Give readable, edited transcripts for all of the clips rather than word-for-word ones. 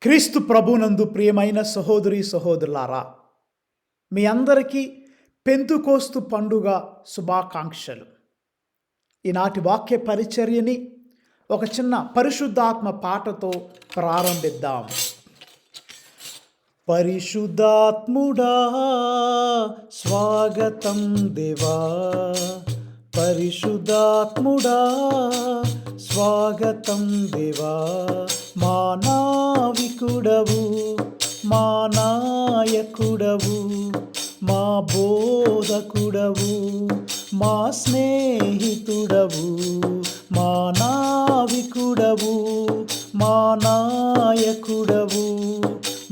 క్రీస్తు ప్రభునందు ప్రియమైన సహోదరి సహోదరులారా, మీ అందరికీ పెంతుకోస్తు పండుగ శుభాకాంక్షలు. ఈనాటి వాక్య పరిచర్యని ఒక చిన్న పరిశుద్ధాత్మ పాటతో ప్రారంభిద్దాం. పరిశుద్ధాత్ముడా స్వాగతం దేవా, పరిశుద్ధాత్ముడా స్వాగతం దేవా, మా నావికుడవు, మా నాయకుడవు, మా బోధకుడవు, మా స్నేహితుడవు, మా నావికుడవు, మా నాయకుడవు,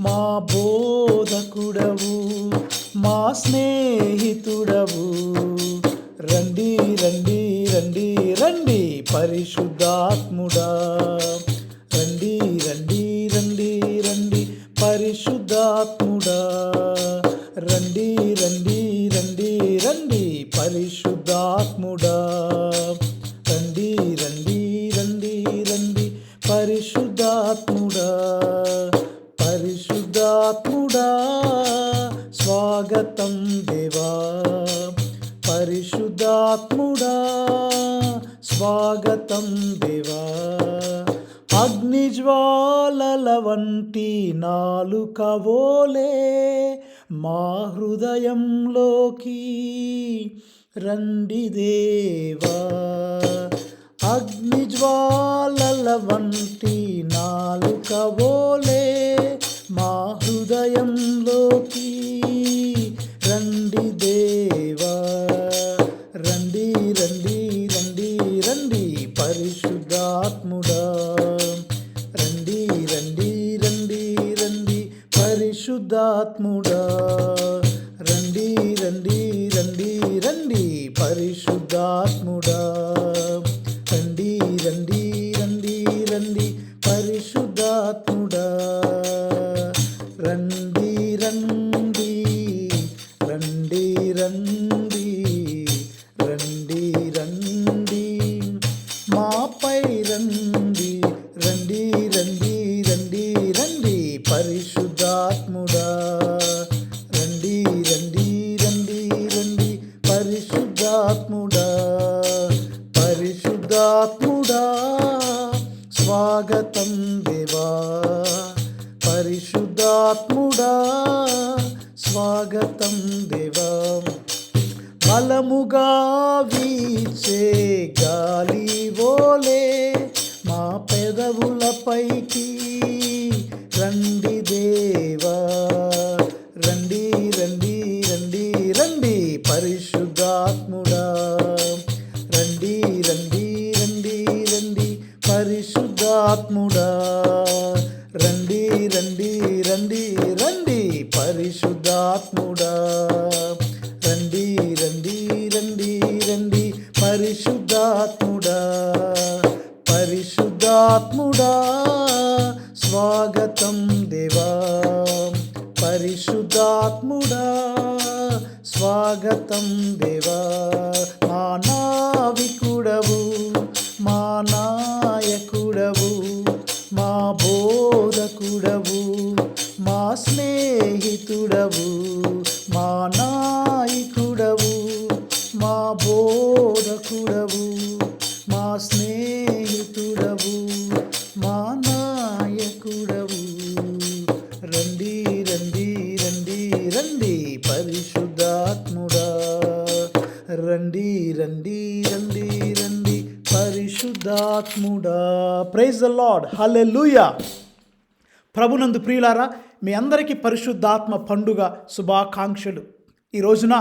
మా బోధకుడవు, మా స్నేహితుడవు. రండి రండి రండి రండి పరిశుద్ధాత్ముడా, రండి రండి రండి రండి పరిశుద్ధాత్ముడా, రండి రండి రండి రండి పరిశుద్ధాత్ముడా, రండి రండి రండి రండి పరిశుద్ధాత్ముడా. పరిశుద్ధాత్ముడా స్వాగతం దేవా, పరిశుద్ధాత్ముడా స్వాగతం దేవా. అగ్నిజ్వాలల వంటి నాలుకవోలే మా హృదయంలోకి రండి దేవా, అగ్నిజ్వాలల వంటి నాలుకవోలే మా హృదయంలోకి రండి దేవా, రండి రండి రండి రండి పరిశుద్ధాత్ముడా, రండి రండి రండి రండి పరిశుద్ధాత్ముడా, రండి రండి రండి రండి పరిశుద్ధాత్ముడా, రండి రండి రండి రండి పరిశుద్ధాత్ముడా, రండి రండి రండి రండి రండి రండి మాపై రండి, రండి రండి రండి రండి పరిశుద్ధాత్ముడా, రండి రండి రండి రండి పరిశుద్ధాత్ముడా. పరిశుద్ధాత్ముడా స్వాగతం దేవా, పరిశుద్ధాత్ముడా స్వాగతం దేవా. బలముగా వీచే గాలి వోలే మా పెదవులపైకి రండి దేవా, రండి రండి రండి రండి పరిశుద్ధాత్ముడా, రండి రండి రండి రండి పరిశుద్ధాత్ముడా, రండి రండి రండి రండి పరిశుద్ధాత్ముడా, రండి రండి రండి రండి పరిశుద్ధాత్ముడా. పరిశుద్ధాత్ముడా స్వాగతం దేవా, పరిశుద్ధాత్ముడా స్వాగతం దేవా. మా నావికుడవు, మా నాయకుడవు, మా బోధకుడవు, మా స్నేహితుడవు, మా నాయకుడవు, మా బోధకుడవు, మా స్నేహితుడవు, మా నాయకుడవు. రండి రండి రండి రండి పరిశుద్ధాత్ముడా, రండి రండి రండి రండి పరిశుద్ధాత్ముడా. ప్రైజ్ ద లార్డ్, హల్లెలూయా. ప్రభునందు ప్రియులారా, మీ అందరికీ పరిశుద్ధాత్మ పండుగ శుభాకాంక్షలు. ఈ రోజున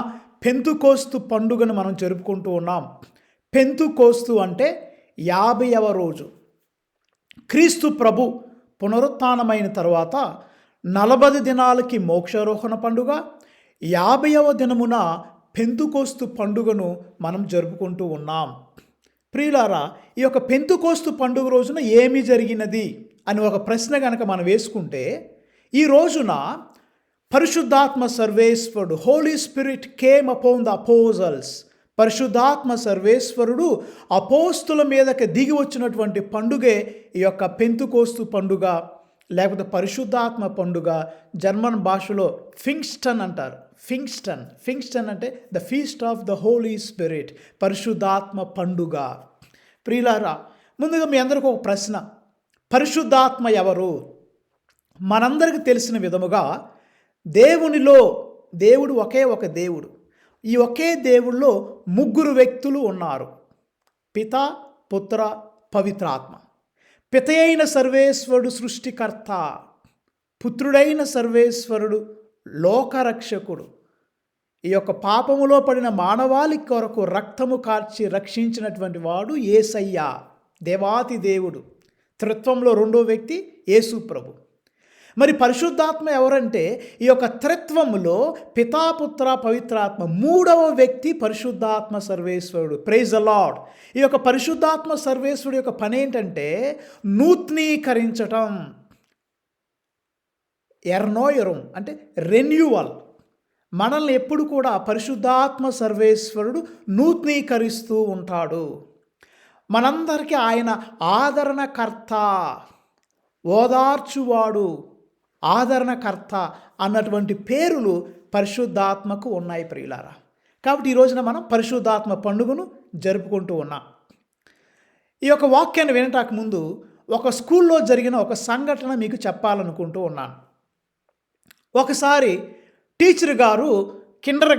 పెంతుకోస్తు పండుగను మనం జరుపుకుంటూ ఉన్నాం. పెంతుకోస్తు అంటే 50వ రోజు. క్రీస్తు ప్రభు పునరుత్థానమైన తర్వాత 40 దినాలకి మోక్షారోహణ పండుగ, 50వ దినమున పెంతుకోస్తు పండుగను మనం జరుపుకుంటూ ఉన్నాం. ప్రియులారా, ఈ యొక్క పెంతుకోస్తు పండుగ రోజున ఏమి జరిగినది అని ఒక ప్రశ్న కనుక మనం వేసుకుంటే, ఈ రోజున పరిశుద్ధాత్మ సర్వేశ్వరుడు, Holy Spirit came upon the apostles, పరిశుద్ధాత్మ సర్వేశ్వరుడు అపోస్తుల మీదకి దిగి వచ్చినటువంటి పండుగే ఈ యొక్క పెంతుకోస్తు పండుగ లేకపోతే పరిశుద్ధాత్మ పండుగ, జర్మన్ భాషలో ఫింగ్స్టన్ అంటారు. ఫింగ్స్టన్ అంటే the feast of the Holy Spirit, పరిశుద్ధాత్మ పండుగ. ప్రియులారా, ముందుగా మీ అందరికీ ఒక ప్రశ్న. పరిశుద్ధాత్మ ఎవరు? మనందరికీ తెలిసిన విధముగా దేవుడు ఒకే ఒక దేవుడు. ఈ ఒకే దేవుళ్ళో ముగ్గురు వ్యక్తులు ఉన్నారు: పిత, పుత్ర, పవిత్రాత్మ. పిత అయిన సర్వేశ్వరుడు సృష్టికర్త, పుత్రుడైన సర్వేశ్వరుడు లోకరక్షకుడు. ఈ యొక్క పాపములో పడిన మానవాళి కొరకు రక్తము కార్చి రక్షించినటువంటి వాడు యేసయ్య, దేవాతి దేవుడు. త్రిత్వంలో రెండో వ్యక్తి యేసు ప్రభు. మరి పరిశుద్ధాత్మ ఎవరంటే, ఈ యొక్క త్రిత్వములో పితాపుత్ర పవిత్రాత్మ మూడవ వ్యక్తి పరిశుద్ధాత్మ సర్వేశ్వరుడు. Praise the Lord. ఈ యొక్క పరిశుద్ధాత్మ సర్వేశ్వరుడు యొక్క పని ఏంటంటే నూతనీకరించటం. ఎర్నోయరం అంటే రెన్యూవల్. మనల్ని ఎప్పుడు కూడా పరిశుద్ధాత్మ సర్వేశ్వరుడు నూతనీకరిస్తూ ఉంటాడు. మనందరికీ ఆయన ఆదరణకర్త, ఓదార్చువాడు, ఆదరణకర్త అన్నటువంటి పేరులు పరిశుద్ధాత్మకు ఉన్నాయి ప్రియులారా. కాబట్టి ఈ రోజున మనం పరిశుద్ధాత్మ పండుగను జరుపుకుంటూ ఉన్నాం. ఈ యొక్క వాక్యాన్ని వినటానికి ముందు ఒక స్కూల్లో జరిగిన ఒక సంఘటన మీకు చెప్పాలనుకుంటూ ఉన్నాను. ఒకసారి టీచర్ గారు కిండర్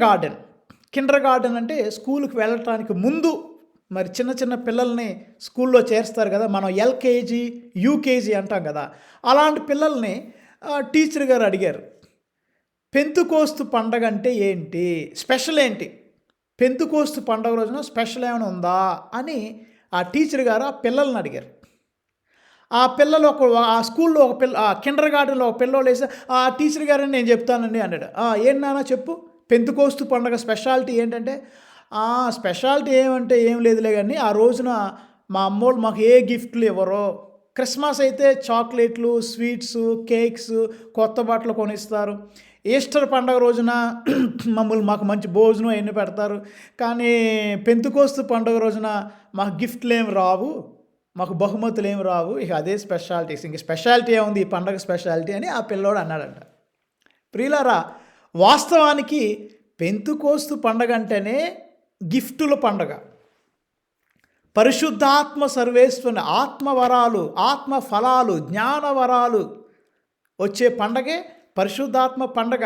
గార్డెన్ అంటే స్కూల్కి వెళ్ళటానికి ముందు మరి చిన్న చిన్న పిల్లల్ని స్కూల్లో చేరుస్తారు కదా, మనం ఎల్కేజీ యూకేజీ అంటాం కదా, అలాంటి పిల్లల్ని టీచర్ గారు అడిగారు, పెంతుకోస్తు పండగ అంటే ఏంటి, స్పెషల్ ఏంటి, పెంతుకోస్తు పండగ రోజున స్పెషల్ ఏమైనా ఉందా అని ఆ టీచర్ గారు ఆ పిల్లల్ని అడిగారు. ఆ పిల్లలు ఆ స్కూల్లో ఒక కిండర్ గార్డెన్లో ఒక పిల్లోడు వేసి, ఆ టీచర్ గారని నేను చెప్తానండి అన్నాడు. ఏంటి నాన్న చెప్పు, పెంతుకోస్తు పండగ స్పెషాలిటీ ఏంటంటే, స్పెషాలిటీ ఏమంటే ఏం లేదులే కానీ ఆ రోజున మా అమ్మోళ్ళు మాకు ఏ గిఫ్ట్లు ఇవ్వరో, క్రిస్మస్ అయితే చాక్లెట్లు, స్వీట్స్, కేక్స్, కొత్త బట్టలు కొనిస్తారు. ఈస్టర్ పండగ రోజున మాకు మంచి భోజనం అవన్నీ పెడతారు. కానీ పెంతుకోస్తు పండుగ రోజున మాకు గిఫ్ట్లు ఏమి రావు, మాకు బహుమతులు ఏమి రావు, ఇక అదే స్పెషాలిటీస్, ఇంక స్పెషాలిటీ ఏముంది ఈ పండగ స్పెషాలిటీ అని ఆ పిల్లోడు అన్నాడంట. ప్రియులారా, వాస్తవానికి పెంతుకోస్తు పండగ అంటేనే గిఫ్టుల పండగ. పరిశుద్ధాత్మ సర్వేశ్వరుని ఆత్మవరాలు, ఆత్మఫలాలు, జ్ఞానవరాలు వచ్చే పండగే పరిశుద్ధాత్మ పండగ.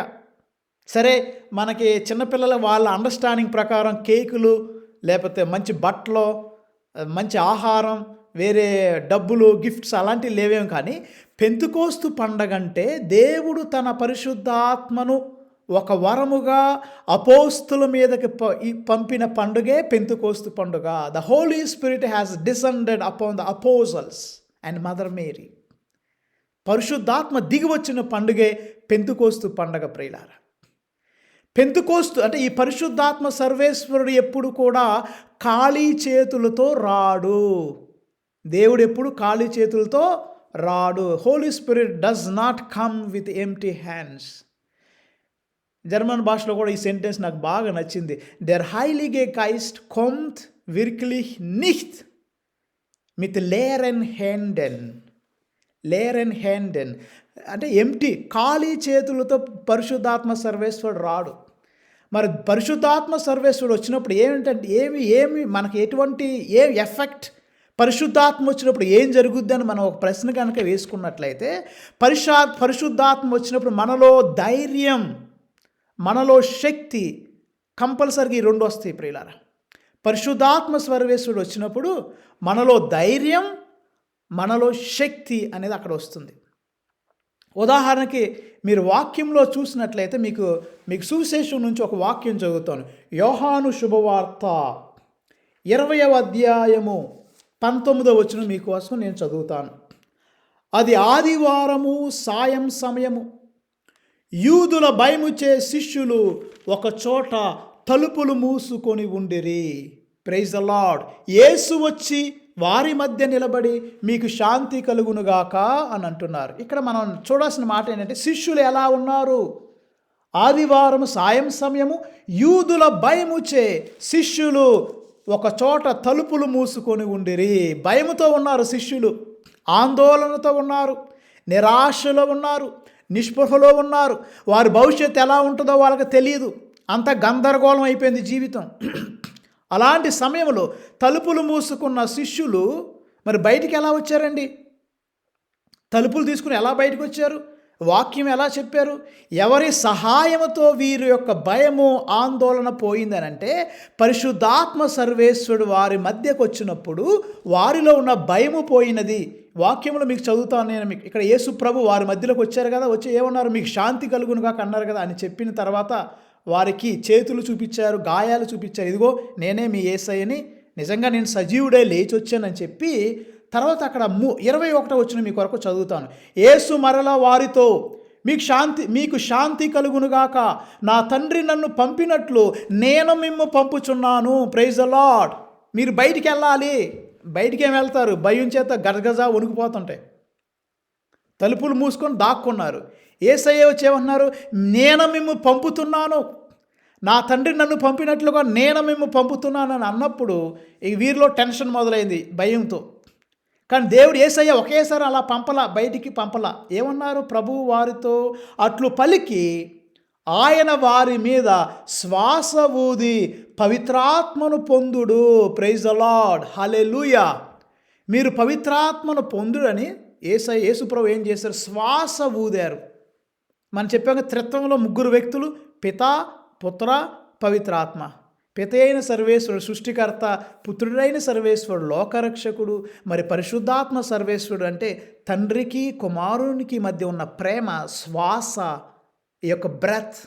సరే, మనకి చిన్నపిల్లల వాళ్ళ అండర్స్టాండింగ్ ప్రకారం కేకులు, లేకపోతే మంచి బట్టలు, మంచి ఆహారం, వేరే డబ్బులు, గిఫ్ట్స్ అలాంటివి లేవేం. కానీ పెంతుకోస్తు పండగ అంటే దేవుడు తన పరిశుద్ధాత్మను ఒక వరముగా అపోస్తుల మీదకి పంపిన పండుగే పెంతుకోస్తు పండుగ. The Holy Spirit has descended upon the apostles and Mother Mary. పరిశుద్ధాత్మ దిగి వచ్చిన పండుగే పెంతుకోస్తు పండగ ప్రియులారా. పెంతుకోస్తు అంటే ఈ పరిశుద్ధాత్మ సర్వేశ్వరుడు ఎప్పుడు కూడా ఖాళీ చేతులతో రాడు. దేవుడు ఎప్పుడు ఖాళీ చేతులతో రాడు. Holy Spirit does not come with empty hands. German భాషలో కూడా ఈ సెంటెన్స్ నాకు బాగా నచ్చింది. డెర్ హైలిగే గైస్ట్ kommt wirklich nicht mit leeren Händen. అంటే ఎంప్టీ, ఖాళీ చేతులతో పరిశుద్ధాత్మ సర్వేశ్వరుడు రాడు. మరి పరిశుద్ధాత్మ సర్వేశ్వరుడు వచ్చినప్పుడు ఏమిటంటే ఏమి మనకి ఎటువంటి ఎఫెక్ట్, పరిశుద్ధాత్మ వచ్చినప్పుడు ఏం జరుగుద్ది అని మనం ఒక ప్రశ్న కనుక వేసుకున్నట్లయితే, పరిశుద్ధాత్మ వచ్చినప్పుడు మనలో ధైర్యం, మనలో శక్తి, కంపల్సరీగా ఈ రెండు వస్తాయి ప్రియులారా. పరిశుద్ధాత్మ సర్వేశ్వరుడు వచ్చినప్పుడు మనలో ధైర్యం, మనలో శక్తి అనేది అక్కడ వస్తుంది. ఉదాహరణకి మీరు వాక్యంలో చూసినట్లయితే మీకు సువిశేషం నుంచి ఒక వాక్యం చదువుతాను. యోహాను శుభవార్త 20వ అధ్యాయము 19వ వచనం మీకోసం నేను చదువుతాను. అది ఆదివారము సాయం సమయము. యూదుల భయముచే శిష్యులు ఒక చోట తలుపులు మూసుకొని ఉండిరి. Praise the lord. యేసు వచ్చి వారి మధ్య నిలబడి మీకు శాంతి కలుగునుగాక అని అంటున్నారు. ఇక్కడ మనం చూడాల్సిన మాట ఏంటంటే, శిష్యులు ఎలా ఉన్నారు? ఆదివారం సాయం సమయము యూదుల భయముచే శిష్యులు ఒక చోట తలుపులు మూసుకొని ఉండిరి. భయముతో ఉన్నారు శిష్యులు, ఆందోళనతో ఉన్నారు. నిరాశలో ఉన్నారు, నిస్పృహలో ఉన్నారు. వారి భవిష్యత్తు ఎలా ఉంటుందో వాళ్ళకి తెలియదు. అంత గందరగోళం అయిపోయింది జీవితం. అలాంటి సమయంలో తలుపులు మూసుకున్న శిష్యులు మరి బయటికి ఎలా వచ్చారండి? తలుపులు తీసుకుని ఎలా బయటకు వచ్చారు? వాక్యం ఎలా చెప్పారు? ఎవరి సహాయంతో వీరి యొక్క భయము ఆందోళన పోయిందనంటే పరిశుద్ధాత్మ సర్వేశ్వరుడు వారి మధ్యకు వచ్చినప్పుడు వారిలో ఉన్న భయము పోయినది. వాక్యంలో మీకు చదువుతాను నేను. మీకు ఇక్కడ యేసు ప్రభు వారి మధ్యలోకి వచ్చారు కదా, వచ్చి ఏమన్నారు? మీకు శాంతి కలుగునుగా అన్నారు కదా అని చెప్పిన తర్వాత వారికి చేతులు చూపించారు, గాయాలు చూపించారు. ఇదిగో నేనే మీ యేసయ్యని, నిజంగా నేను సజీవుడే లేచి వచ్చానని చెప్పి తర్వాత అక్కడ 21వ వచనం మీ కొరకు చదువుతాను. యేసు మరలా వారితో మీకు శాంతి కలుగునుగాక, నా తండ్రి నన్ను పంపినట్లు నేను మిమ్ము పంపుచున్నాను. Praise the lord. మీరు బయటికి వెళ్ళాలి. బయటికి ఏం వెళ్తారు? భయం చేత గజగజ వణికిపోతుంటాయి. తలుపులు మూసుకొని దాక్కున్నారు. యేసయ్య వచ్చేమన్నారు? నేను మిమ్ము పంపుతున్నాను, నా తండ్రి నన్ను పంపినట్లుగా నేను మిమ్ము పంపుతున్నాను అని అన్నప్పుడు వీరిలో టెన్షన్ మొదలైంది భయంతో. కానీ దేవుడు యేసయ్య ఒకేసారి అలా బయటికి పంపలా. ఏమన్నారు? ప్రభువు వారితో అట్లు పలికి ఆయన వారి మీద శ్వాస ఊది పవిత్రాత్మను పొందుడు. ప్రైజ్ ద లార్డ్, హల్లెలూయా. మీరు పవిత్రాత్మను పొందుడని యేసు ప్రభు ఏం చేశారు? శ్వాస ఊదారు. మనం చెప్పాక త్రిత్వంలో 3 వ్యక్తులు, పితా, పుత్ర, పవిత్రాత్మ. పిత అయిన సర్వేశ్వరుడు సృష్టికర్త, పుత్రుడైన సర్వేశ్వరుడు లోకరక్షకుడు, మరి పరిశుద్ధాత్మ సర్వేశ్వరుడు అంటే తండ్రికి కుమారునికి మధ్య ఉన్న ప్రేమ, శ్వాస, ఈ యొక్క బ్రెత్,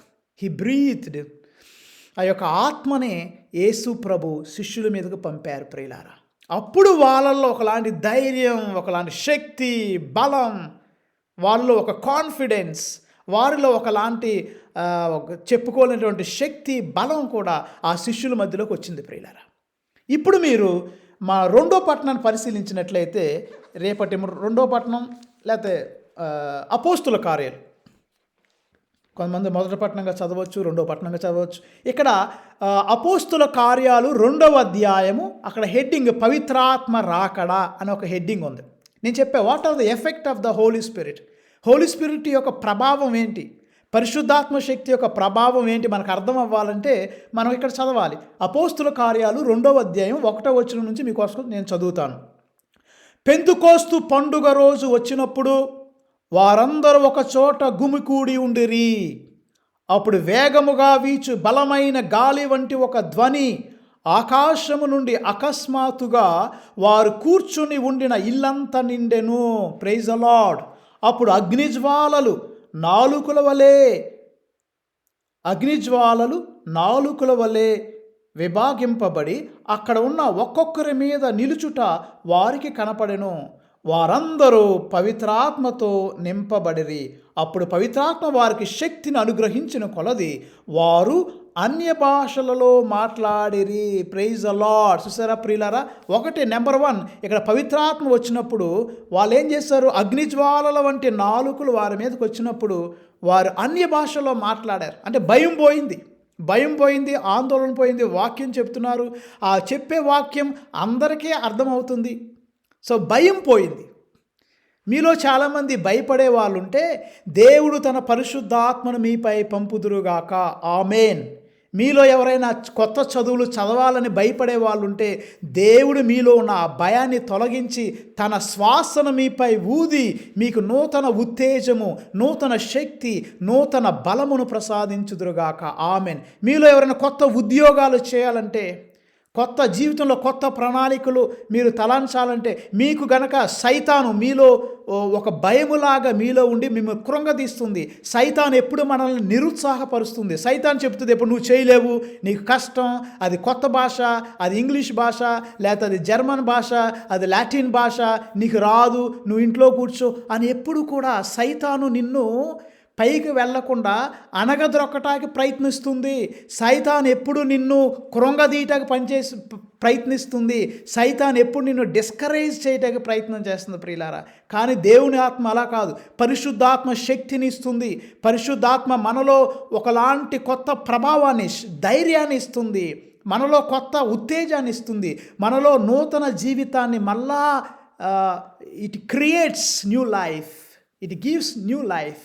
హీ బ్రీత్డ్. ఆ యొక్క ఆత్మనే యేసు ప్రభు శిష్యుల మీదకు పంపారు ప్రియులారా. అప్పుడు వాళ్ళల్లో ఒకలాంటి ధైర్యం, ఒకలాంటి శక్తి, బలం, వాళ్ళలో ఒక కాన్ఫిడెన్స్, వారిలో ఒకలాంటి చెప్పుకోలేనటువంటి శక్తి, బలం కూడా ఆ శిష్యుల మధ్యలోకి వచ్చింది ప్రియులారా. ఇప్పుడు మీరు మా 2వ పట్టణాన్ని పరిశీలించినట్లయితే, రేపటి 2వ పట్టణం లేకపోతే అపోస్తుల కార్యాలు, కొంతమంది 1వ పట్టణంగా చదవచ్చు, 2వ పట్టణంగా చదవచ్చు. ఇక్కడ అపోస్తుల కార్యాలు 2వ అధ్యాయము, అక్కడ హెడ్డింగ్ పవిత్రాత్మ రాకడా అని ఒక హెడ్డింగ్ ఉంది. నేను చెప్పా what are the effect of the Holy Spirit. Holy Spirit యొక్క ప్రభావం ఏంటి, పరిశుద్ధాత్మ శక్తి యొక్క ప్రభావం ఏంటి మనకు అర్థం అవ్వాలంటే మనం ఇక్కడ చదవాలి. అపోస్తుల కార్యాలు 2వ అధ్యాయం 1వ వచనం నుంచి మీకోసం నేను చదువుతాను. పెంతుకోస్తు పండుగ రోజు వచ్చినప్పుడు వారందరూ ఒక చోట గుమికూడి ఉండిరి. అప్పుడు వేగముగా వీచు బలమైన గాలి వంటి ఒక ధ్వని ఆకాశము నుండి అకస్మాత్తుగా వారు కూర్చుని ఉండిన ఇల్లంతా నిండెను. Praise the lord. అప్పుడు అగ్నిజ్వాలలు నాలుకల వలె విభాగింపబడి అక్కడ ఉన్న ఒక్కొక్కరి మీద నిలుచుట వారికి కనపడెను. వారందరూ పవిత్రాత్మతో నింపబడిరి. అప్పుడు పవిత్రాత్మ వారికి శక్తిని అనుగ్రహించిన కొలది వారు అన్య భాషలలో మాట్లాడిరి. Praise the lord. చూసారా ప్రియులారా, నెంబర్ 1 ఇక్కడ పవిత్రాత్మ వచ్చినప్పుడు వాళ్ళు ఏం చేశారు? అగ్నిజ్వాలల వంటి నాలుకలు వారి మీదకి వచ్చినప్పుడు వారు అన్య భాషలో మాట్లాడారు. అంటే భయం పోయింది, ఆందోళన పోయింది. వాక్యం చెప్తున్నారు, ఆ చెప్పే వాక్యం అందరికీ అర్థమవుతుంది. సో భయం పోయింది. మీలో చాలామంది భయపడే వాళ్ళు ఉంటే దేవుడు తన పరిశుద్ధాత్మను మీపై పంపుదురుగాక. ఆమేన్. మీలో ఎవరైనా కొత్త చదువులు చదవాలని భయపడే వాళ్ళు ఉంటే దేవుడు మీలో ఉన్న ఆ భయాన్ని తొలగించి తన శ్వాసను మీపై ఊది మీకు నూతన ఉత్తేజము, నూతన శక్తి, నూతన బలమును ప్రసాదించుదురుగాక. ఆమెన్. మీలో ఎవరైనా కొత్త ఉద్యోగాలు చేయాలంటే, కొత్త జీవితంలో కొత్త ప్రణాళికలు మీరు తలంచాలంటే మీకు గనక సైతాను మీలో ఒక భయములాగా మీలో ఉండి మిమ్మల్ని కృంగదీస్తుంది. సైతాన్ ఎప్పుడు మనల్ని నిరుత్సాహపరుస్తుంది. సైతాన్ చెప్తుంది ఎప్పుడు నువ్వు చేయలేవు, నీకు కష్టం, అది కొత్త భాష, అది ఇంగ్లీష్ భాష, లేకపోతే అది జర్మన్ భాష, అది లాటిన్ భాష, నీకు రాదు, నువ్వు ఇంట్లో కూర్చో అని ఎప్పుడు కూడా సైతాను నిన్ను పైకి వెళ్లకుండా అనగదొక్కటానికి ప్రయత్నిస్తుంది. సైతాన్ ఎప్పుడు నిన్ను కృంగదీయటానికి ప్రయత్నిస్తుంది. సైతాన్ ఎప్పుడు నిన్ను డిస్కరేజ్ చేయటానికి ప్రయత్నం చేస్తుంది ప్రియులారా. కానీ దేవుని ఆత్మ అలా కాదు. పరిశుద్ధాత్మ శక్తిని ఇస్తుంది. పరిశుద్ధాత్మ మనలో ఒకలాంటి కొత్త ప్రభావాన్ని, ధైర్యాన్ని ఇస్తుంది. మనలో కొత్త ఉత్తేజాన్ని ఇస్తుంది. మనలో నూతన జీవితాన్ని మళ్ళా it creates new life. It gives new life.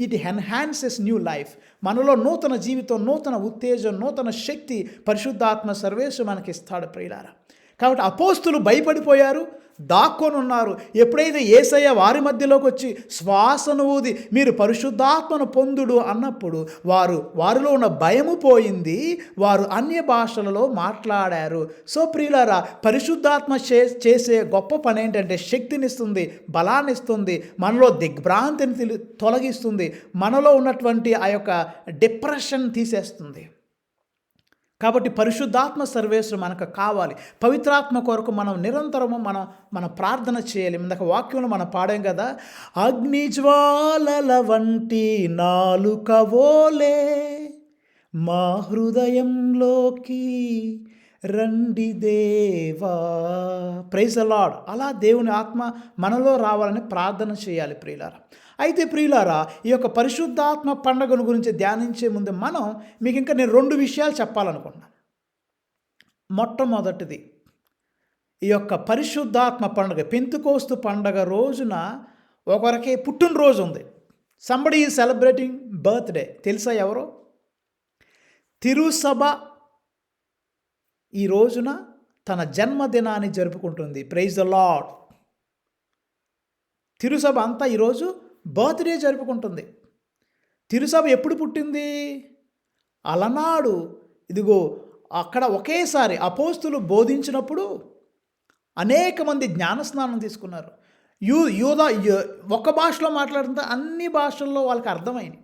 It enhances new life. మనలో నూతన జీవితం, నూతన ఉత్తేజం, నూతన శక్తి పరిశుద్ధాత్మ సర్వేశ్వరుడు మనకి ఇస్తాడు ప్రియులారా. కాబట్టి అపోస్తులు భయపడిపోయారు, దాక్కొని ఉన్నారు. ఎప్పుడైతే యేసయ్య వారి మధ్యలోకి వచ్చి శ్వాసను ఊది మీరు పరిశుద్ధాత్మను పొందుడు అన్నప్పుడు వారిలో ఉన్న భయము పోయింది. వారు అన్య భాషలలో మాట్లాడారు. సో ప్రియులారా, పరిశుద్ధాత్మ చేసే గొప్ప పని ఏంటంటే శక్తినిస్తుంది, బలాన్ని ఇస్తుంది, మనలో దిగ్భ్రాంతిని తొలగిస్తుంది, మనలో ఉన్నటువంటి ఆ యొక్క డిప్రెషన్ తీసేస్తుంది. కాబట్టి పరిశుద్ధాత్మ సర్వేశ్వరుడు మనకు కావాలి. పవిత్రాత్మ కొరకు మనం నిరంతరము మన ప్రార్థన చేయాలి. ఇందాక వాక్యంలో మనం పాడాం కదా, అగ్నిజ్వాలల వంటి నాలుకవోలే మా హృదయంలోకి రండి దేవా. Praise the Lord. అలా దేవుని ఆత్మ మనలో రావాలని ప్రార్థన చేయాలి ప్రియులారా. అయితే ప్రియులారా, ఈ యొక్క పరిశుద్ధాత్మ పండుగను గురించి ధ్యానించే ముందు మీకు ఇంకా నేను 2 విషయాలు చెప్పాలనుకున్నాను. మొట్టమొదటిది, ఈ యొక్క పరిశుద్ధాత్మ పండుగ పెంతెకోస్తు పండుగ రోజున ఒకరికి పుట్టినరోజు ఉంది. Somebody is celebrating birthday. తెలుసా ఎవరో? తిరుసభ ఈ రోజున తన జన్మదినాన్ని జరుపుకుంటుంది. Praise the lord. తిరుసభ అంతా ఈరోజు బర్త్డే జరుపుకుంటుంది. తిరుసభ ఎప్పుడు పుట్టింది? అలనాడు ఇదిగో అక్కడ ఒకేసారి అపోస్తులు బోధించినప్పుడు అనేక మంది జ్ఞానస్నానం తీసుకున్నారు. ఒక భాషలో మాట్లాడితే అన్ని భాషల్లో వాళ్ళకి అర్థమైంది.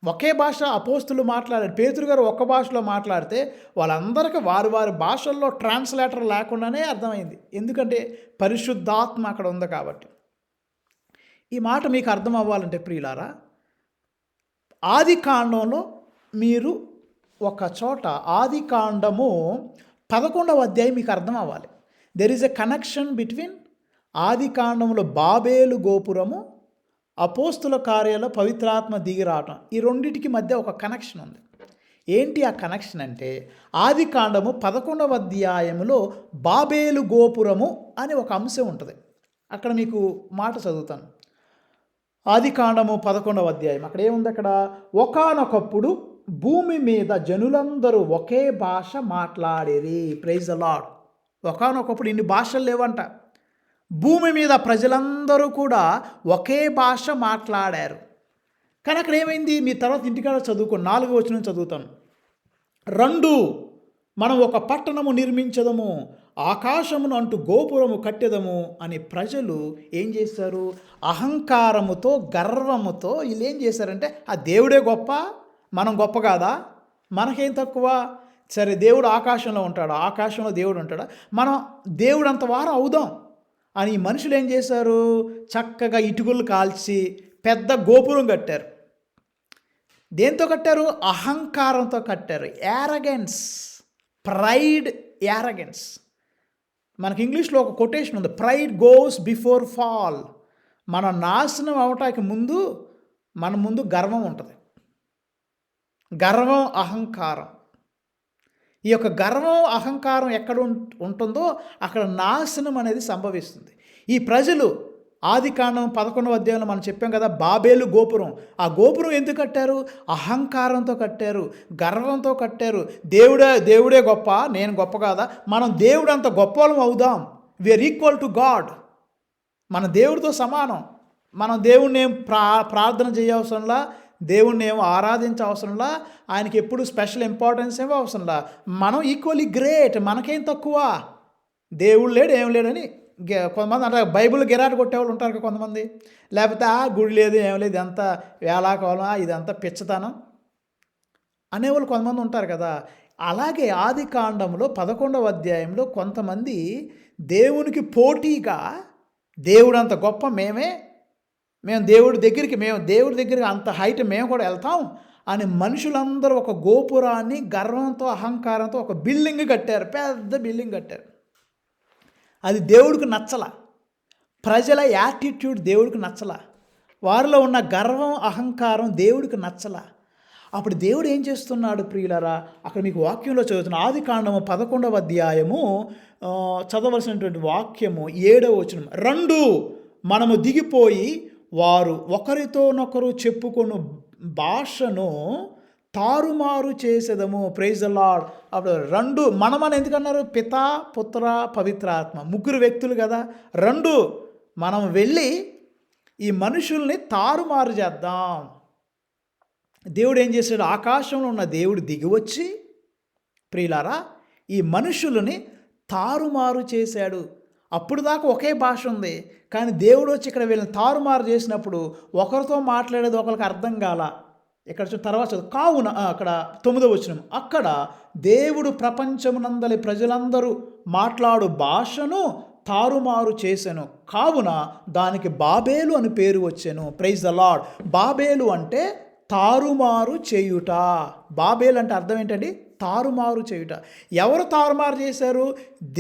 ఒకే భాష అపోస్తులు మాట్లాడారు. పేతురు గారు ఒక భాషలో మాట్లాడితే వాళ్ళందరికీ వారి వారి భాషల్లో ట్రాన్స్లేటర్ లేకుండానే అర్థమైంది. ఎందుకంటే పరిశుద్ధాత్మ అక్కడ ఉంది కాబట్టి. ఈ మాట మీకు అర్థం అవ్వాలంటే ప్రియులారా, ఆది కాండంలో మీరు ఒక చోట ఆది కాండము 11వ అధ్యాయం మీకు అర్థం అవ్వాలి. There is a connection between ఆది కాండంలో బాబేలు గోపురము, అపోస్తుల కార్యాల్లో పవిత్రాత్మ దిగి రావటం, ఈ రెండింటికి మధ్య ఒక కనెక్షన్ ఉంది. ఏంటి ఆ కనెక్షన్ అంటే, ఆది కాండము 11వ అధ్యాయంలో బాబేలు గోపురము అని ఒక అంశం ఉంటుంది. అక్కడ మీకు మాట చదువుతాను. ఆది కాండము 11వ అధ్యాయం అక్కడ ఏముంది? అక్కడ ఒకానొకప్పుడు భూమి మీద జనులందరూ ఒకే భాష మాట్లాడేరి. Praise the lord. ఒకానొకప్పుడు ఇన్ని భాషలు లేవంట. భూమి మీద ప్రజలందరూ కూడా ఒకే భాష మాట్లాడారు. కానీ అక్కడ ఏమైంది? మీ తర్వాత ఇంటికాడ చదువుకోండి, 4వ వచనం చదువుతాను. రండు, మనం ఒక పట్టణము నిర్మించదము, ఆకాశమును అంటూ గోపురము కట్టెదము అని ప్రజలు ఏం చేశారు? అహంకారముతో, గర్వముతో వీళ్ళు ఏం చేశారంటే, ఆ దేవుడే గొప్ప, మనం గొప్ప కాదా, మనకేం తక్కువ, సరే దేవుడు ఆకాశంలో ఉంటాడా, ఆకాశంలో దేవుడు ఉంటాడా, మనం దేవుడు అంత వారం అవుదాం అని మనుషులు ఏం చేశారు? చక్కగా ఇటుకలు కాల్చి పెద్ద గోపురం కట్టారు. దేంతో కట్టారు? అహంకారంతో కట్టారు. Arrogance, pride, arrogance. మనకి ఇంగ్లీష్లో ఒక కొటేషన్ ఉంది, ప్రైడ్ గోస్ బిఫోర్ ఫాల్. మన నాశనం అవటానికి ముందు మన ముందు గర్వం ఉంటుంది. గర్వం, అహంకారం. ఈ యొక్క గర్వం, అహంకారం ఎక్కడ ఉంటుందో అక్కడ నాశనం అనేది సంభవిస్తుంది. ఈ ప్రజలు ఆది కాండం 11వ అధ్యాయంలో మనం చెప్పాం కదా, బాబేలు గోపురం. ఆ గోపురం ఎందుకు కట్టారు? అహంకారంతో కట్టారు, గర్వంతో కట్టారు. దేవుడే గొప్ప, నేను గొప్ప కాదా, మనం దేవుడు అంత గొప్పలం అవుదాం, వీఆర్ ఈక్వల్ టు గాడ్, మన దేవుడితో సమానం, మనం దేవుణ్ణి ఏం ప్రార్థన చేయవసరంలా, దేవుణ్ణి ఏమో ఆరాధించవసరంలా, ఆయనకి ఎప్పుడు స్పెషల్ ఇంపార్టెన్స్ ఏమో అవసరంలా, మనం ఈక్వల్లీ గ్రేట్, మనకేం తక్కువ, దేవుడు లేడు ఏం లేడని కొంతమంది అంటే బైబిల్ గిరాట కొట్టేవాళ్ళు ఉంటారు కొంతమంది. లేకపోతే గుడి లేదు ఏం లేదు, ఇదంతా వేళాకోళం, ఇదంతా పిచ్చతనం అనేవాళ్ళు కొంతమంది ఉంటారు కదా. అలాగే ఆది కాండంలో 11వ అధ్యాయంలో కొంతమంది దేవునికి పోటీగా దేవుడు అంత గొప్ప, మేము దేవుడి దగ్గరికి అంత హైట్ మేము కూడా వెళ్తాం అని మనుషులందరూ ఒక గోపురాన్ని గర్వంతో, అహంకారంతో ఒక బిల్డింగ్ కట్టారు, పెద్ద బిల్డింగ్ కట్టారు. అది దేవుడికి నచ్చల. ప్రజల యాటిట్యూడ్ దేవుడికి నచ్చల. వారిలో ఉన్న గర్వం, అహంకారం దేవుడికి నచ్చల. అప్పుడు దేవుడు ఏం చేస్తున్నాడు ప్రియులారా? అక్కడ మీకు వాక్యంలో చదువుతున్న ఆది కాండము 11వ అధ్యాయము చదవలసినటువంటి వాక్యము 7వ వచనం. రండు, మనము దిగిపోయి వారు ఒకరితోనొకరు చెప్పుకొను భాషను తారుమారు చేసేదము. Praise the lord. అప్పుడు రెండు మనమని ఎందుకన్నారు? పితా, పుత్ర, పవిత్రాత్మ, ముగ్గురు వ్యక్తులు కదా. రెండు మనం వెళ్ళి ఈ మనుషుల్ని తారుమారు చేద్దాం. దేవుడు ఏం చేశాడు? ఆకాశంలో ఉన్న దేవుడు దిగివచ్చి ప్రియులారా ఈ మనుషులని తారుమారు చేశాడు. అప్పుడు దాకా ఒకే భాష ఉంది, కానీ దేవుడు వచ్చి ఇక్కడ వీళ్ళని తారుమారు చేసినప్పుడు ఒకరితో మాట్లాడేది ఒకరికి అర్థం కాల. ఇక్కడ తర్వాత కావున అక్కడ 9వ వచనం, అక్కడ దేవుడు ప్రపంచమునందలి ప్రజలందరూ మాట్లాడు భాషను తారుమారు చేసెను, కావున దానికి బాబేలు అని పేరు వచ్చెను. Praise the lord. బాబేలు అంటే తారుమారు చేయుట. బాబేలు అంటే అర్థం ఏంటండి? తారుమారు చేయుట. ఎవరు తారుమారు చేశారు?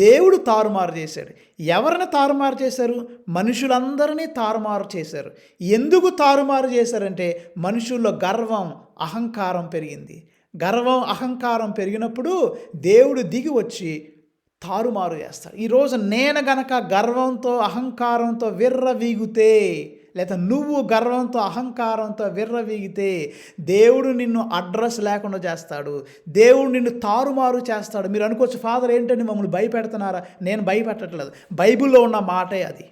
దేవుడు తారుమారు చేశాడు. ఎవరిని తారుమారు చేశారు? మనుషులందరినీ తారుమారు చేశారు. ఎందుకు తారుమారు చేశారంటే మనుషుల్లో గర్వం, అహంకారం పెరిగింది. గర్వం, అహంకారం పెరిగినప్పుడు దేవుడు దిగి వచ్చి తారుమారు చేస్తాడు. ఈరోజు నేను గనక గర్వంతో, అహంకారంతో విర్రవీగితే, లేదా నువ్వు గర్వంతో, అహంకారంతో విర్రవీగితే దేవుడు నిన్ను అడ్రస్ లేకుండా చేస్తాడు. దేవుడు నిన్ను తారుమారు చేస్తాడు. మీరు అనుకోవచ్చు, ఫాదర్ ఏంటండి మమ్మల్ని భయపెడుతున్నారా? నేను భయపెట్టట్లేదు, బైబిల్లో ఉన్న మాటే అది.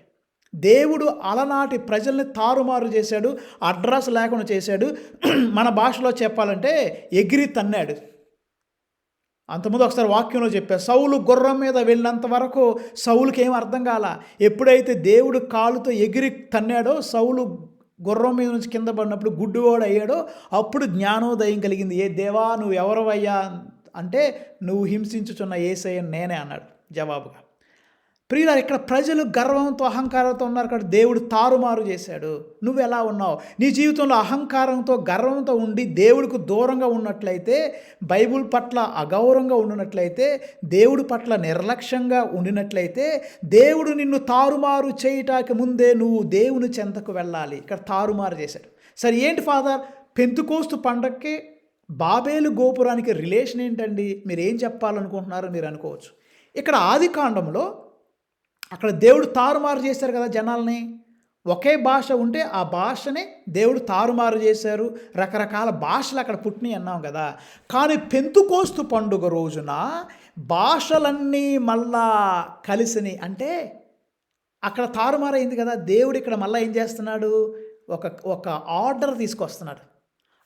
దేవుడు అలనాటి ప్రజల్ని తారుమారు చేశాడు, అడ్రస్ లేకుండా చేశాడు. మన భాషలో చెప్పాలంటే ఎగిరి తన్నాడు. అంతకుముందు ఒకసారి వాక్యంలో చెప్పారు, సౌలు గుర్రం మీద వెళ్ళినంత వరకు సౌలుకి ఏం అర్థం కాల. ఎప్పుడైతే దేవుడు కాలుతో ఎగిరి తన్నాడో, సౌలు గుర్రం మీద నుంచి కింద పడినప్పుడు గుడ్డివాడు అయ్యాడో, అప్పుడు జ్ఞానోదయం కలిగింది. ఏ దేవా నువ్వు ఎవరవయ్యా అంటే, నువ్వు హింసించుచున్న యేసయ్య నేనే అన్నాడు జవాబుగా. ప్రియులారా, ఇక్కడ ప్రజలు గర్వంతో, అహంకారంతో ఉన్నారు కాబట్టి దేవుడు తారుమారు చేశాడు. నువ్వు ఎలా ఉన్నావు? నీ జీవితంలో అహంకారంతో, గర్వంతో ఉండి దేవుడికి దూరంగా ఉన్నట్లయితే, బైబిల్ పట్ల అగౌరవంగా ఉండినట్లయితే, దేవుడి పట్ల నిర్లక్ష్యంగా ఉండినట్లయితే, దేవుడు నిన్ను తారుమారు చేయటానికి ముందే నువ్వు దేవుని చెంతకు వెళ్ళాలి. ఇక్కడ తారుమారు చేశాడు. సరే ఏంటి ఫాదర్, పెంతుకోస్తు పండగకి బాబేలు గోపురానికి రిలేషన్ ఏంటండి? మీరు ఏం చెప్పాలనుకుంటున్నారో మీరు అనుకోవచ్చు. ఇక్కడ ఆదికాండంలో అక్కడ దేవుడు తారుమారు చేశారు కదా జనాల్ని. ఒకే భాష ఉంటే ఆ భాషని దేవుడు తారుమారు చేశారు. రకరకాల భాషలు అక్కడ పుట్టినాయి అన్నాం కదా. కానీ పెంతుకోస్తు పండుగ రోజున భాషలన్నీ మళ్ళా కలిసినాయి. అంటే అక్కడ తారుమారైంది కదా. దేవుడు ఇక్కడ మళ్ళీ ఏం చేస్తున్నాడు? ఒక ఆర్డర్ తీసుకొస్తున్నాడు.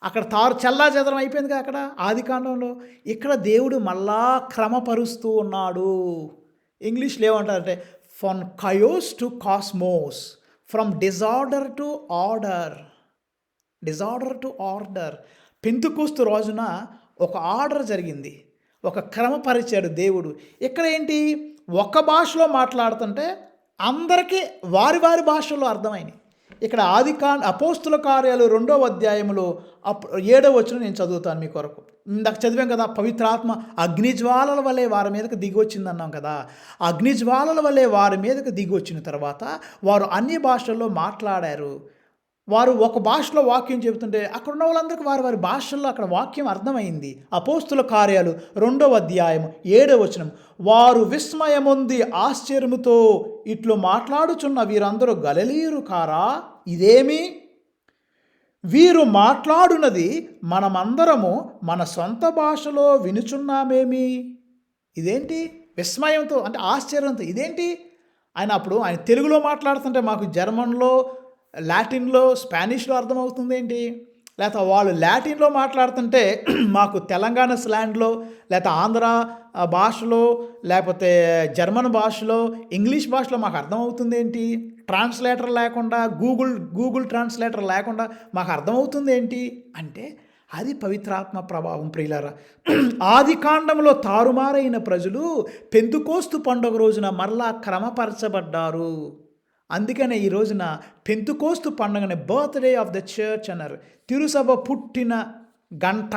అక్కడ చెల్లాచెదరం అయిపోయింది కదా అక్కడ ఆదికాండంలో. ఇక్కడ దేవుడు మళ్ళా క్రమపరుస్తూ ఉన్నాడు. ఇంగ్లీష్లో ఏమంటారంటే from chaos to cosmos, from disorder to order. Disorder to order. పెంతుకోస్తు రోజున ఒక ఆర్డర్ జరిగింది, ఒక క్రమపరిచాడు దేవుడు. ఇక్కడ ఏంటి? ఒక భాషలో మాట్లాడుతుంటే అందరికీ వారి వారి భాషల్లో అర్థమైంది. ఇక్కడ అపోస్తుల కార్యాలు 2వ అధ్యాయంలో 7వ వచనం నేను చదువుతాను మీ కొరకు. ఇందాక చదివాం కదా, పవిత్రాత్మ అగ్నిజ్వాలల వలె వారి మీదకి దిగి వచ్చింది అన్నాం కదా. అగ్నిజ్వాలల వలె వారి మీదకి దిగి వచ్చిన తర్వాత వారు అన్ని భాషల్లో మాట్లాడారు. వారు ఒక భాషలో వాక్యం చెబుతుంటే అక్కడ ఉన్న వాళ్ళందరికీ వారి వారి భాషల్లో అక్కడ వాక్యం అర్థమైంది. అపోస్తుల కార్యాలు 2వ అధ్యాయం 7వ వచనం, వారు విస్మయముంది ఆశ్చర్యముతో ఇట్లు మాట్లాడుచున్న వీరందరూ గలిలీయులు కారా? ఇదేమి? వీరు మాట్లాడునది మనమందరము మన సొంత భాషలో వినుచున్నామేమి? ఇదేంటి? విస్మయంతో అంటే ఆశ్చర్యంతో ఇదేంటి? ఆయన తెలుగులో మాట్లాడుతుంటే మాకు జర్మన్లో, లాటిన్లో, స్పానిష్లో అర్థమవుతుంది ఏంటి? లేకపోతే వాళ్ళు లాటిన్లో మాట్లాడుతుంటే మాకు తెలంగాణ స్లాంగ్లో, లేకపోతే ఆంధ్ర భాషలో, లేకపోతే జర్మన్ భాషలో, ఇంగ్లీష్ భాషలో మాకు అర్థమవుతుంది ఏంటి? ట్రాన్స్లేటర్ లేకుండా, గూగుల్ ట్రాన్స్లేటర్ లేకుండా మాకు అర్థమవుతుంది ఏంటి అంటే అది పవిత్రాత్మ ప్రభావం. ప్రియులారా, ఆదికాండంలో తారుమారైన ప్రజలు పెంతుకోస్తు పండుగ రోజున మరలా క్రమపరచబడ్డారు. అందుకనే ఈ రోజున పెంతుకోస్తు పండుగని బర్త్డే ఆఫ్ ద చర్చ్ అన్నారు. తిరుసభ పుట్టిన గంట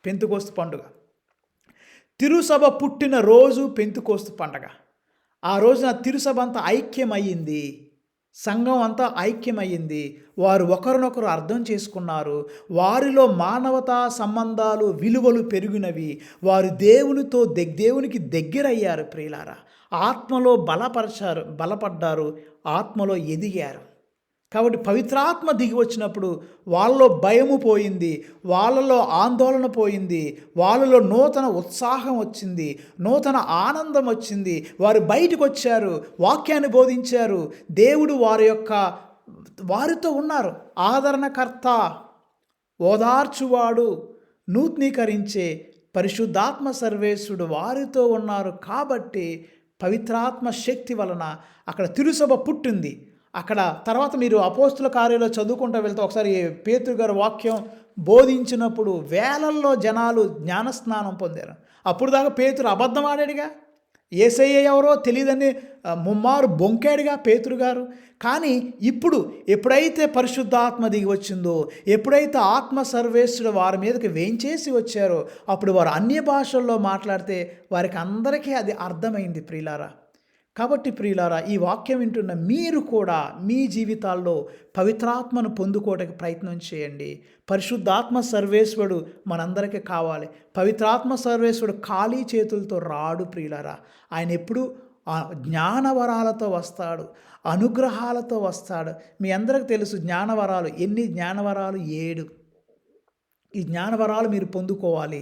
పెంతుకోస్తు పండుగ. తిరుసభ పుట్టిన రోజు పెంతుకోస్తు పండుగ. ఆ రోజున తిరుసభ అంతా ఐక్యమయ్యింది, సంఘం అంతా ఐక్యమయ్యింది. వారు ఒకరినొకరు అర్థం చేసుకున్నారు. వారిలో మానవతా సంబంధాలు, విలువలు పెరిగినవి. వారు దేవునికి దగ్గరయ్యారు. ప్రియులారా, ఆత్మలో బలపడ్డారు, ఆత్మలో ఎదిగారు. కాబట్టి పవిత్రాత్మ దిగి వచ్చినప్పుడు వాళ్ళలో భయము పోయింది, వాళ్ళలో ఆందోళన పోయింది, వాళ్ళలో నూతన ఉత్సాహం వచ్చింది, నూతన ఆనందం వచ్చింది. వారు బయటకు వచ్చారు, వాక్యాన్ని బోధించారు. దేవుడు వారితో ఉన్నారు. ఆదరణకర్త, ఓదార్చువాడు, నూతనీకరించే పరిశుద్ధాత్మ సర్వేశ్వరుడు వారితో ఉన్నారు. కాబట్టి పవిత్రాత్మ శక్తి వలన అక్కడ తిరుసభ పుట్టింది. అక్కడ తర్వాత మీరు అపోస్తుల కార్యాల్లో చదువుకుంటూ వెళ్తే ఒకసారి పేతురు గారు వాక్యం బోధించినప్పుడు వేలల్లో జనాలు జ్ఞానస్నానం పొందారు. అప్పుడు దాకా పేతురు అబద్ధం ఆడాడుగా, యేసయ్య ఎవరో తెలియదని ముమ్మారు బొంకాడుగా పేతురు గారు. కానీ ఎప్పుడైతే పరిశుద్ధాత్మ దిగి వచ్చిందో, ఎప్పుడైతే ఆత్మ సర్వేశ్వరుడు వారి మీదకి వేంచేసి వచ్చారో, అప్పుడు వారు అన్య భాషల్లో మాట్లాడితే వారికి అందరికీ అది అర్థమైంది ప్రియులారా. కాబట్టి ప్రియులారా, ఈ వాక్యం వింటున్న మీరు కూడా మీ జీవితాల్లో పవిత్రాత్మను పొందుకోవడానికి ప్రయత్నం చేయండి. పరిశుద్ధాత్మ సర్వేశ్వరుడు మనందరికీ కావాలి. పవిత్రాత్మ సర్వేశ్వరుడు ఖాళీ చేతులతో రాడు ప్రియులారా. ఆయన ఎప్పుడూ జ్ఞానవరాలతో వస్తాడు, అనుగ్రహాలతో వస్తాడు. మీ అందరికీ తెలుసు జ్ఞానవరాలు. ఎన్ని జ్ఞానవరాలు? 7. ఈ జ్ఞానవరాలు మీరు పొందుకోవాలి.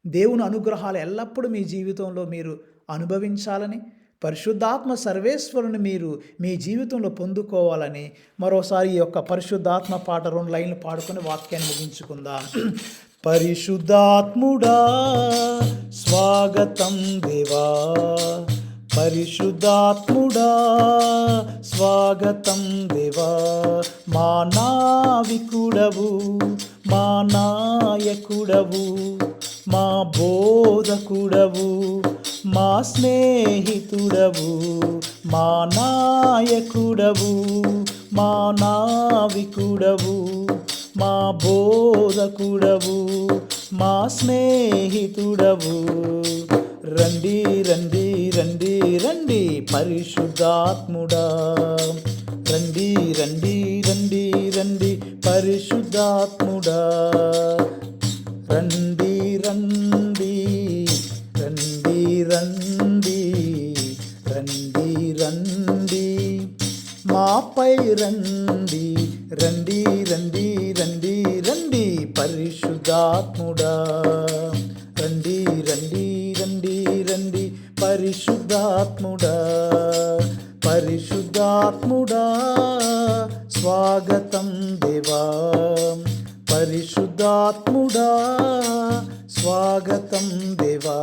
దేవుని అనుగ్రహాలు ఎల్లప్పుడూ మీ జీవితంలో మీరు అనుభవించాలని, పరిశుద్ధాత్మ సర్వేశ్వరుని మీరు మీ జీవితంలో పొందుకోవాలని మరోసారి ఈ యొక్క పరిశుద్ధాత్మ పాట 2 లైన్లు పాడుకొని వాక్యాన్ని ముగించుకుందాం. పరిశుద్ధాత్ముడా స్వాగతం దేవా, పరిశుద్ధాత్ముడా స్వాగతం దేవా, మా నావికుడవు, మా నాయకుడవు, మా బోధకుడవు, మా స్నేహితుడవు, మా నాయకుడవు, మా నావికుడవు, మా బోధకుడవు, మా స్నేహితుడవు. రండి రండి రండి రండి పరిశుద్ధాత్ముడా, రండి రండి రండి రండి పరిశుద్ధాత్ముడా, రండి రండి రండి రండి రండి రండి మాపై రండి, రండి రండి రండి రండి పరిశుద్ధాత్ముడా, రండి రండి రండి రండి పరిశుద్ధాత్ముడా, పరిశుద్ధాత్ముడా స్వాగతం దేవా, పరిశుద్ధాత్ముడా స్వాగతం దేవా.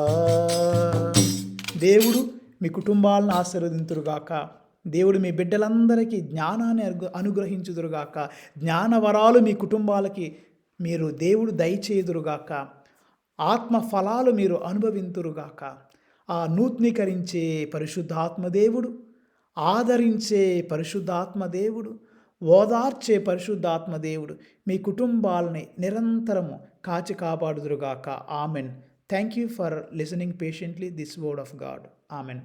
దేవుడు మీ కుటుంబాలను ఆశీర్వదింతురుగాక. దేవుడు మీ బిడ్డలందరికీ జ్ఞానాన్ని అనుగ్రహించుదురుగాక. జ్ఞానవరాలు మీ కుటుంబాలకి దేవుడు దయచేయుదురుగాక. ఆత్మ ఫలాలు మీరు అనుభవింతురుగాక. ఆ నూతనీకరించే పరిశుద్ధాత్మ దేవుడు, ఆదరించే పరిశుద్ధాత్మ దేవుడు, ఓదార్చే పరిశుద్ధాత్మ దేవుడు మీ కుటుంబాలని నిరంతరము కాచి కాపాడుదురుగాక. ఆమెన్. Thank you for listening patiently this word of God. Amen.